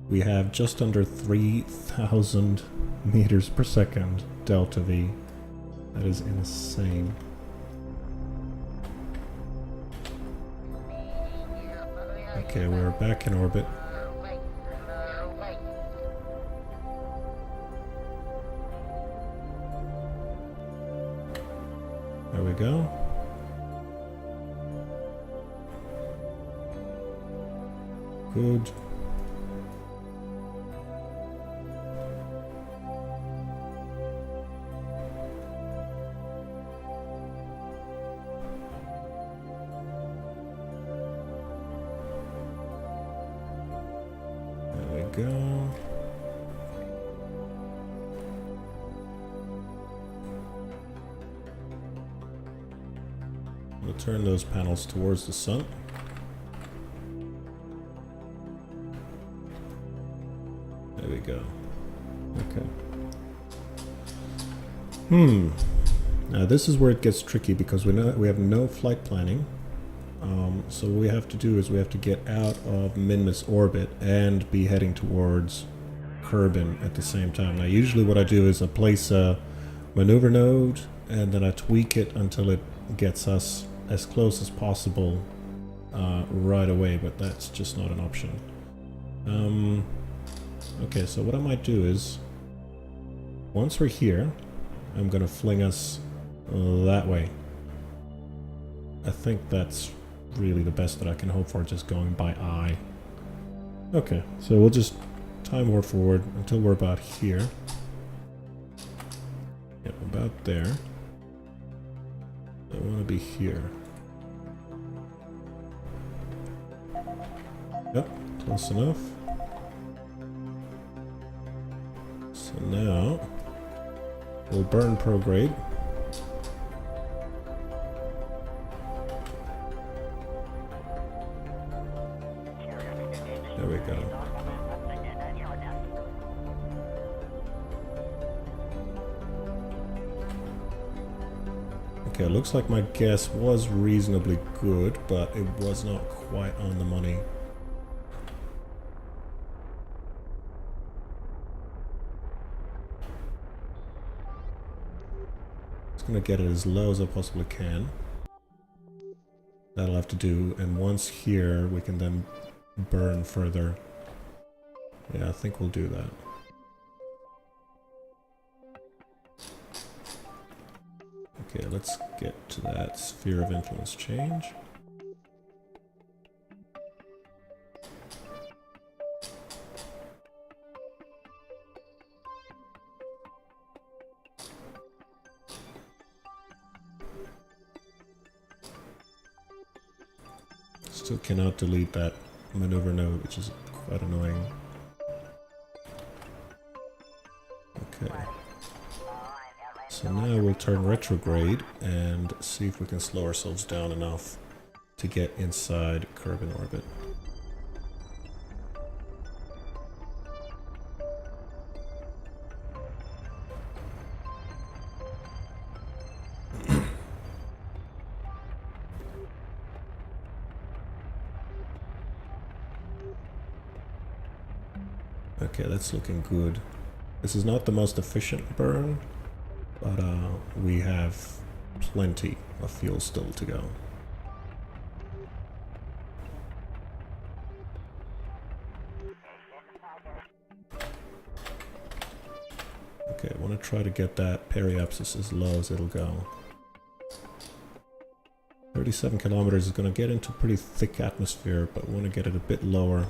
[SPEAKER 1] We have just under 3,000 meters per second delta V. That is insane. Okay, we're back in orbit. There we go. Good. There we go. We'll turn those panels towards the sun. There we go. Okay. Now this is where it gets tricky because we have no flight planning. So what we have to do is we have to get out of Minmus orbit and be heading towards Kerbin at the same time. Now usually what I do is I place a maneuver node and then I tweak it until it gets us as close as possible right away, but that's just not an option. Okay, so what I might do is, once we're here, I'm gonna fling us that way. I think that's really the best that I can hope for, just going by eye. Okay, so we'll just time warp forward until we're about here. Yep, about there. I want to be here. Yep, close enough. So now we'll burn prograde. There we go. Okay, it looks like my guess was reasonably good, but it was not quite on the money. Just gonna get it as low as I possibly can. That'll have to do, and once here, we can then burn further. Yeah, I think we'll do that. Okay, let's get to that sphere of influence change. Still cannot delete that maneuver node, which is quite annoying. Okay. So now we'll turn retrograde and see if we can slow ourselves down enough to get inside Kerbin orbit. Okay, that's looking good. This is not the most efficient burn, but we have plenty of fuel still to go. Okay, I want to try to get that periapsis as low as it'll go. 37 kilometers is going to get into pretty thick atmosphere, but we want to get it a bit lower.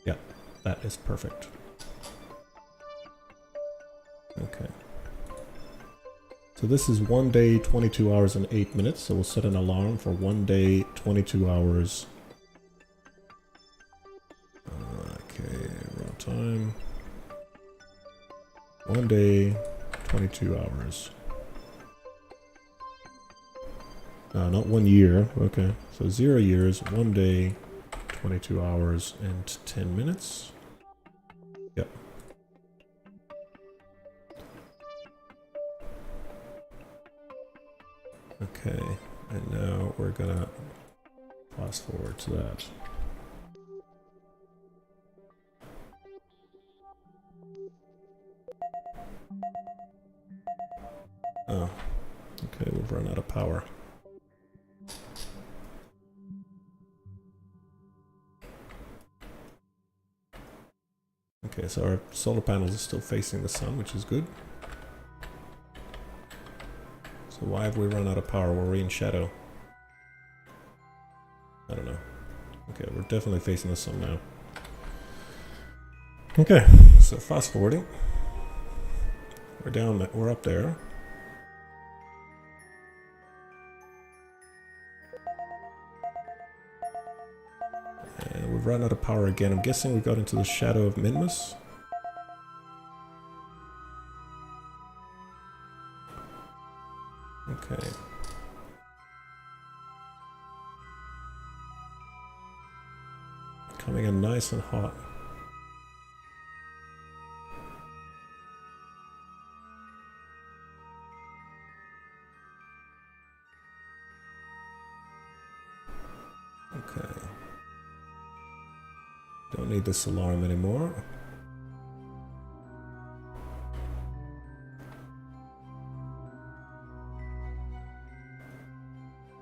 [SPEAKER 1] Yeah, that is perfect. Okay. So this is 1 day, 22 hours and 8 minutes, so we'll set an alarm for 1 day, 22 hours. Okay, wrong time. 1 day, 22 hours. Not 1 year. Okay, so 0 years, 1 day, 22 hours and 10 minutes. Yep. Okay, and now we're gonna fast forward to that. Oh, okay, we've run out of power. Okay, so our solar panels are still facing the sun, which is good. So why have we run out of power? Were we in shadow? I don't know. Okay, we're definitely facing the sun now. Okay, so fast forwarding. We're up there. And we've run out of power again. I'm guessing we got into the shadow of Minmus. Okay. Coming in nice and hot. Okay. Don't need this alarm anymore.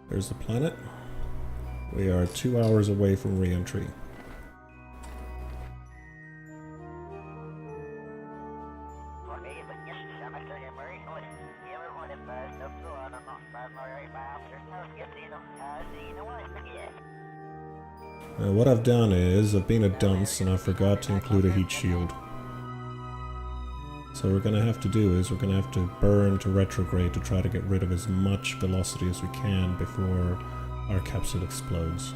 [SPEAKER 1] There's the planet. We are 2 hours away from re-entry. What I've done is, I've been a dunce and I forgot to include a heat shield. So what we're gonna have to do is, we're gonna have to burn to retrograde to try to get rid of as much velocity as we can before our capsule explodes.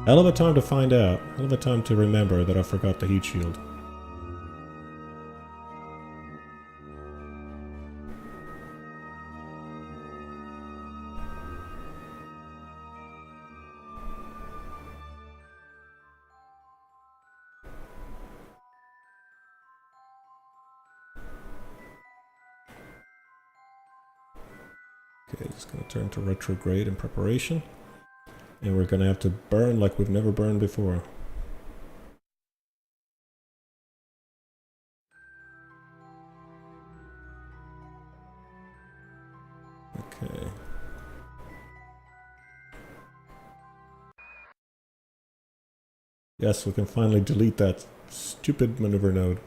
[SPEAKER 1] Hell of a time to find out, hell of a time to remember that I forgot the heat shield. Okay, just gonna turn to retrograde in preparation. And we're gonna have to burn like we've never burned before. Okay. Yes, we can finally delete that stupid maneuver node.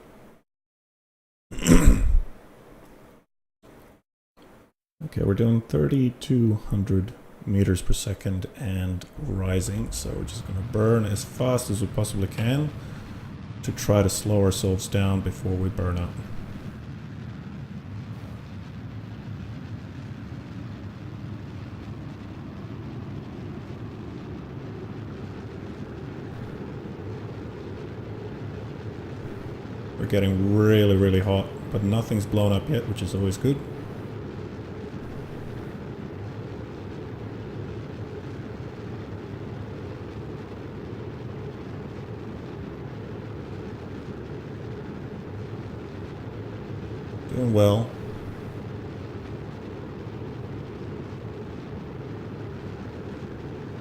[SPEAKER 1] Okay, we're doing 3,200 meters per second and rising, so we're just going to burn as fast as we possibly can to try to slow ourselves down before we burn out. We're getting really, really hot, but nothing's blown up yet, which is always good. Doing well.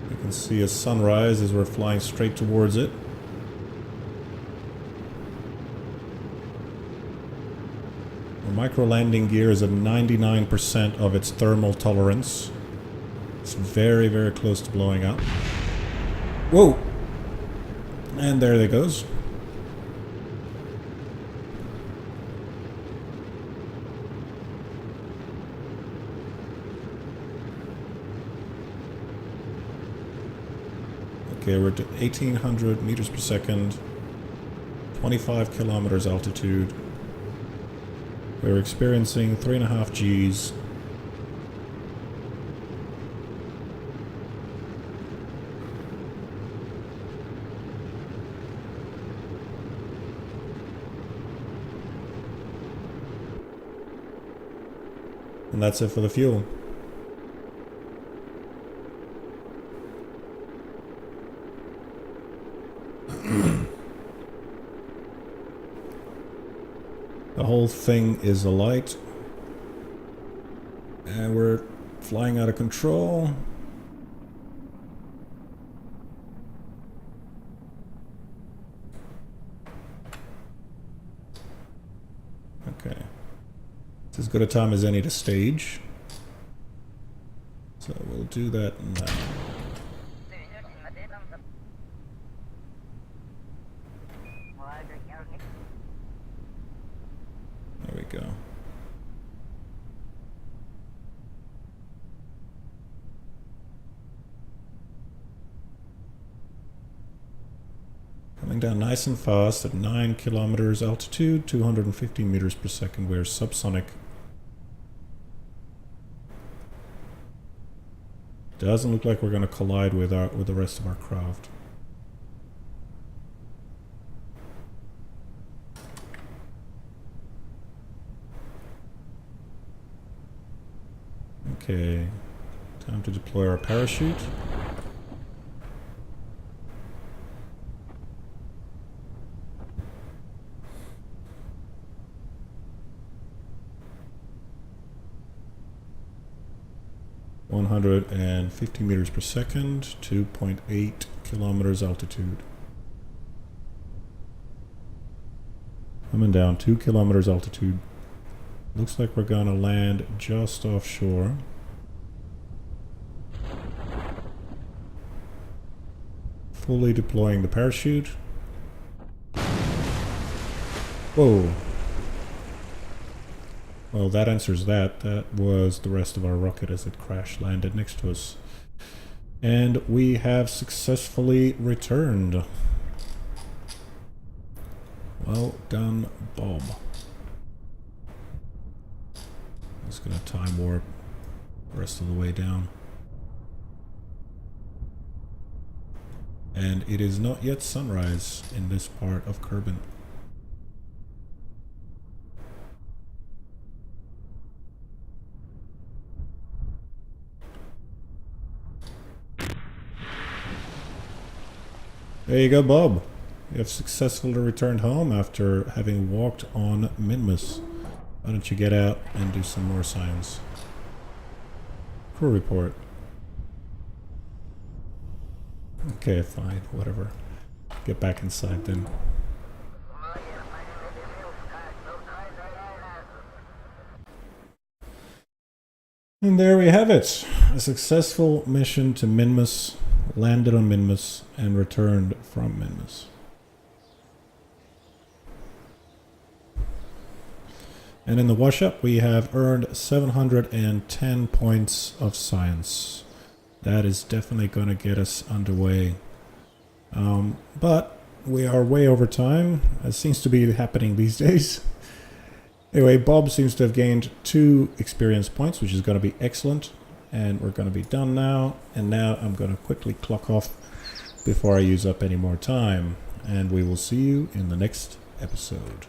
[SPEAKER 1] You can see a sunrise as we're flying straight towards it. Our micro landing gear is at 99% of its thermal tolerance. It's very, very close to blowing up. Whoa! And there it goes. Okay, we're at 1,800 meters per second, 25 kilometers altitude. We're experiencing 3.5 Gs. And that's it for the fuel. The whole thing is alight. And we're flying out of control. Okay. It's as good a time as any to stage. So we'll do that now. There we go. Coming down nice and fast at 9 kilometers altitude, 250 meters per second. We're subsonic. Doesn't look like we're going to collide with the rest of our craft. Okay, time to deploy our parachute. (150 meters per second, 2.8 kilometers altitude. Coming down 2 kilometers altitude. Looks like we're gonna land just offshore. Fully deploying the parachute. Whoa. Well, that answers that. That was the rest of our rocket as it crash landed next to us. And we have successfully returned. Well done, Bob. I'm just gonna time warp the rest of the way down. And it is not yet sunrise in this part of Kerbin. There you go, Bob. You have successfully returned home after having walked on Minmus. Why don't you get out and do some more science? Crew report. Okay, fine, whatever. Get back inside then. And there we have it. A successful mission to Minmus, landed on Minmus, and returned from Minmus. And in the wash-up, we have earned 710 points of science. That is definitely going to get us underway. But we are way over time, as seems to be happening these days. Anyway, Bob seems to have gained 2 experience points, which is going to be excellent. And we're going to be done now. And now I'm going to quickly clock off before I use up any more time. And we will see you in the next episode.